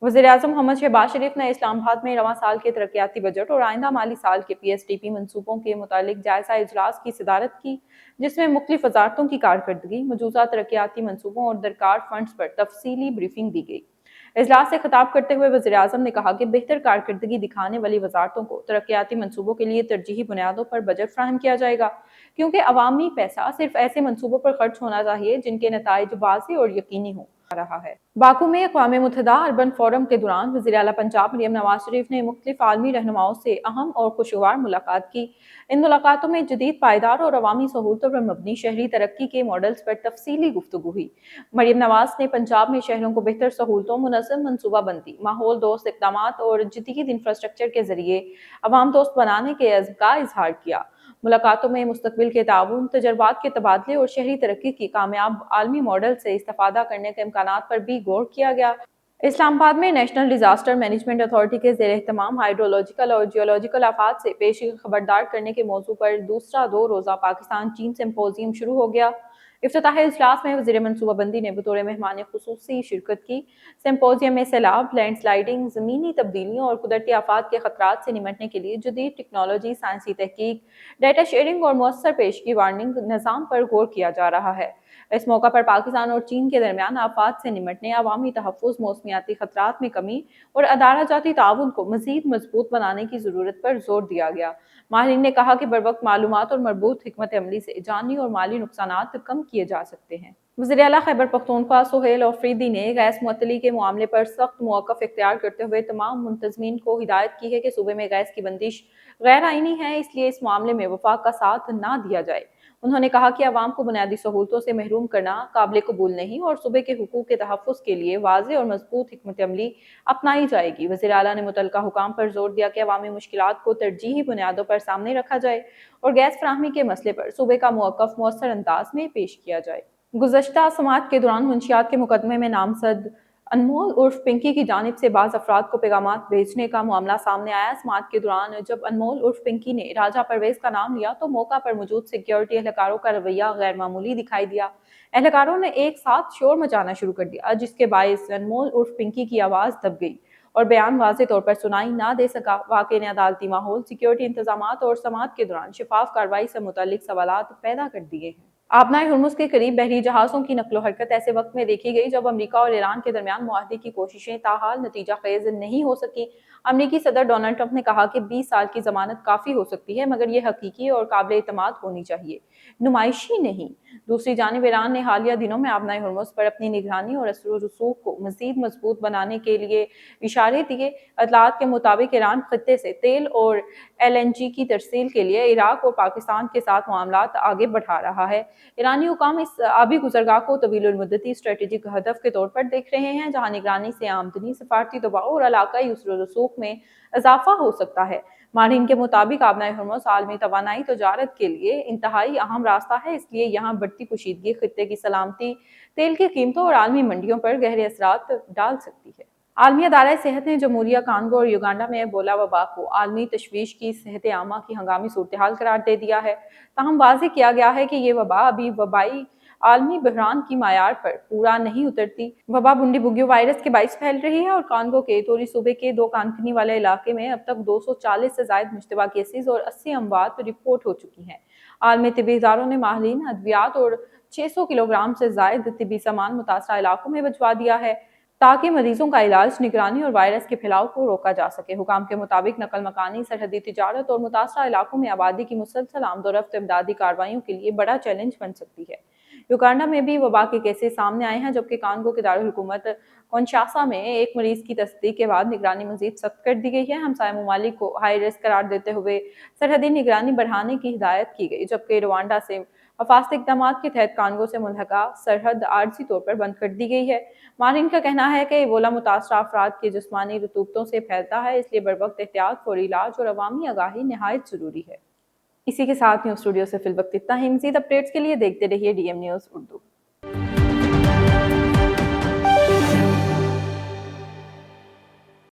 वज़ीर-ए-आज़म मोहम्मद शहबाज शरीफ ने इस्लामाबाद में रवां साल के तरक्याती बजट और आइंदा माली साल के PSDP मंसूबों के मुतालिक जायजा इजलास की सदारत की, जिसमें मुख्तलिफ वजारतों की कारकर्दगी, मौजूदा तरक्याती मंसूबों और दरकार फंड्स पर तफसीली ब्रीफिंग दी गई। इजलास से खिताब करते हुए वज़ीर-ए-आज़म ने कहा कि बेहतर कारकर्दगी दिखाने वाली वजारतों को तरक्याती मंसूबों के लिए तरजीही बुनियादों पर बजट फराहम किया जाएगा, क्योंकि अवामी पैसा सिर्फ ऐसे मंसूबों पर खर्च होना चाहिए जिनके नताइज वाज़ेह और यकीनी हों रहा है। बाकू में अक़वाम मुत्तहिदा अर्बन फोरम के दौरान वज़ीर आला पंजाब मरियम नवाज शरीफ ने मुख्तलिफ आलमी रहनुमाओं से अहम और खुशगवार मुलाकात की। इन मुलाकातों में जदीद पायदार और अवामी सहूलतों पर मबनी शहरी तरक्की के मॉडल्स पर तफसीली गुफ्तगू हुई। मरियम नवाज ने पंजाब में शहरों को बेहतर सहूलतों, मुनज़्ज़म मनसूबाबंदी, माहौल दोस्त इक़दामात और जदीद इंफ्रास्ट्रक्चर के जरिए अवाम दोस्त बनाने के अज़्म का इजहार किया। मुलाकातों में मुस्तक़बिल के ताउन, तजर्बात के तबादले और शहरी तरक्की की कामयाब आलमी मॉडल से इस्तिफ़ादा करने के इम्कानात पर भी गौर किया गया। इस्लामाबाद में नेशनल डिजास्टर मैनेजमेंट अथॉरिटी के ज़ेर एहतमाम हाइड्रोलॉजिकल और जियोलॉजिकल आफात से पेशी खबरदार करने के मौजू पर दूसरा 2 रोज़ा पाकिस्तान चीन सिम्पोजियम शुरू हो गया। इफ्तिताही इजलास में वज़ीर मनसूबाबंदी ने बतौर मेहमान खुसूसी शिरकत की। सिम्पोजियम में सैलाब, लैंडस्लाइडिंग, ज़मीनी तब्दीलियों और कुदरती आफात के खतरात से निमटने के लिए जदीद टेक्नोलॉजी, साइंसी तहकीक, डाटा शेयरिंग और मौसर पेशगी वार्निंग निज़ाम पर गौर किया जा रहा है। इस मौका पर पाकिस्तान और चीन के दरमियान आफात से निमटने, अवामी तहफ़्फ़ुज़, मौसमियाती खतरात में कमी और अदारा जाती ताउन को मज़ीद मजबूत बनाने की ज़रूरत पर जोर दिया गया। माहिरीन ने कहा कि बरवक्त मालूमात और मरबूत हिकमत अमली से जानी और माली नुकसानात कम किए जा सकते हैं। वज़ीर आला खैबर पख्तूनख्वा सुहेल अफरीदी ने गैस मुअत्तली के मामले पर सख्त मौक़िफ़ इख्तियार करते हुए तमाम मुंतज़मीन को हिदायत की है कि सूबे में गैस की बंदिश गैर आईनी है, इसलिए इस मामले में वफाक का साथ ना दिया जाए। उन्होंने कहा कि अवाम को बुनियादी सहूलतों से महरूम करना काबिल कबूल नहीं और सूबे के हुकूक के तहफ़्फ़ुज़ के लिए वाज़ेह और मज़बूत हिकमत अमली अपनाई जाएगी। वज़ीर आला ने मुतल्लिका हुकाम पर जोर दिया कि अवामी मुश्किलात को तरजीही बुनियादों पर सामने रखा जाए और गैस फराहमी के मसले पर सूबे का मौक़िफ़ मौसर अंदाज में पेश किया जाए। गुज़श्ता समाअत के दौरान मुंशियात के मुकदमे में नामज़द अनमोल उर्फ पिंकी की जानिब से बाज़ अफराद को पैगामात भेजने का मामला सामने आया। समाअत के दौरान जब अनमोल उर्फ पिंकी ने राजा परवेज़ का नाम लिया तो मौका पर मौजूद सिक्योरिटी एहलकारों का रवैया गैर मामूली दिखाई दिया। एहलकारों ने एक साथ शोर मचाना शुरू कर दिया, जिसके बायस अनमोल उर्फ पिंकी की आवाज़ दब गई और बयान वाज़ेह तौर पर सुनाई ना दे सका। वाक़े ने अदालती माहौल, सिक्योरिटी इंतजामात और समाअत के दौरान शफाफ कार्रवाई से मुतल्लिक सवालात पैदा कर दिए हैं। आबनाए हुर्मुज़ के करीब बहरी जहाज़ों की नकलो हरकत ऐसे वक्त में देखी गई जब अमरीका और ईरान के दरमियान मुआहदे की कोशिशें ताहाल नतीजा खेज़ नहीं हो सकी। अमरीकी सदर डोनाल्ड ट्रंप ने कहा कि 20 साल की जमानत काफ़ी हो सकती है, मगर यह हकीकी और काबिल एतमाद होनी चाहिए, नुमाइशी नहीं। दूसरी जानिब ईरान ने हालिया दिनों में आबनाए हुर्मुज़ पर अपनी निगरानी और असर व रसूख को मज़ीद मजबूत बनाने के लिए इशारे दिए। इत्तलात के मुताबिक ईरान खत्ते से तेल और LNG की तरसील के लिए इराक और पाकिस्तान के साथ मामलात आगे बढ़ा रहा है। ईरानी हुकाम इस आबी गुज़रगाह को तवीलुल मुद्दती स्ट्रेटेजिक हदफ के तौर पर देख रहे हैं, जहाँ निगरानी से आमदनी, सफारती दबाव और इलाकाई उसर रसूख में इजाफा हो सकता है। माहिरीन के मुताबिक आबनाए हुर्मुज़ आलमी तवानाई तजारत के लिए इंतहाई अहम रास्ता है, इसलिए यहाँ बढ़ती कुशीदगी खित्ते की सलामती, तेल की कीमतों और आलमी मंडियों पर गहरे असरात डाल सकती है। आलमी अदालत सेहत ने जमहूरिया कांगो और युगांडा में एबोला वबा को आलमी तशवीश की सेहत आमा की हंगामी सूरत-ए-हाल करार दे दिया है। ताहम वाज़ेह किया गया है कि ये वबा अभी वबाई आलमी बहरान की मायार पर पूरा नहीं उतरती। वबा बुंडी बुग्यो वायरस के बाइस फैल रही है और कांगो के तोरी सूबे के 2 कानकनी वाले इलाके में अब तक 240 से ज़ायद मुश्तबा केसेस और 80 अमवात रिपोर्ट हो चुकी हैं। आलमी तिब्बी इदारों ने माहिरीन, अद्वियात और 600 किलोग्राम से ज़ायद तिब्बी सामान मुतासरा इलाकों में भिजवा दिया है, ताकि मरीजों का इलाज, निगरानी और वायरस के फैलाव को रोका जा सके। हुकाम के मुताबिक नकल मकानी, सरहदी तिजारत और मुतासरा इलाकों में आबादी की मुसलसल आमदोरफ्त इमदादी कार्रवाइयों के लिए बड़ा चैलेंज बन सकती है। युगांडा में भी वबा के केसेस सामने आए हैं, जबकि कांगो के दारुल हुकूमत किंशासा में एक मरीज की तस्दीक के बाद निगरानी मजीद सख्त कर दी गई है। हमसाय ममालिक को हाई रिस्क करार देते हुए सरहदी निगरानी बढ़ाने की हिदायत की गई, जबकि रवांडा से हिफाजती इक़दामात के तहत कांगो से मुल्हका सरहद आर्जी तौर पर बंद कर दी गई है। माहिरीन का कहना है कि एबोला मुतासरा अफराद की जिस्मानी रतूबतों से फैलता है, इसलिए बरवक्त एहतियात, फौरी इलाज और अवामी आगाही निहायत ज़रूरी है। इसी के साथ न्यूज़ स्टूडियो से फिलवक्त इतना ही। मज़ीद अपडेट्स के लिए देखते रहिए DM न्यूज़ उर्दू।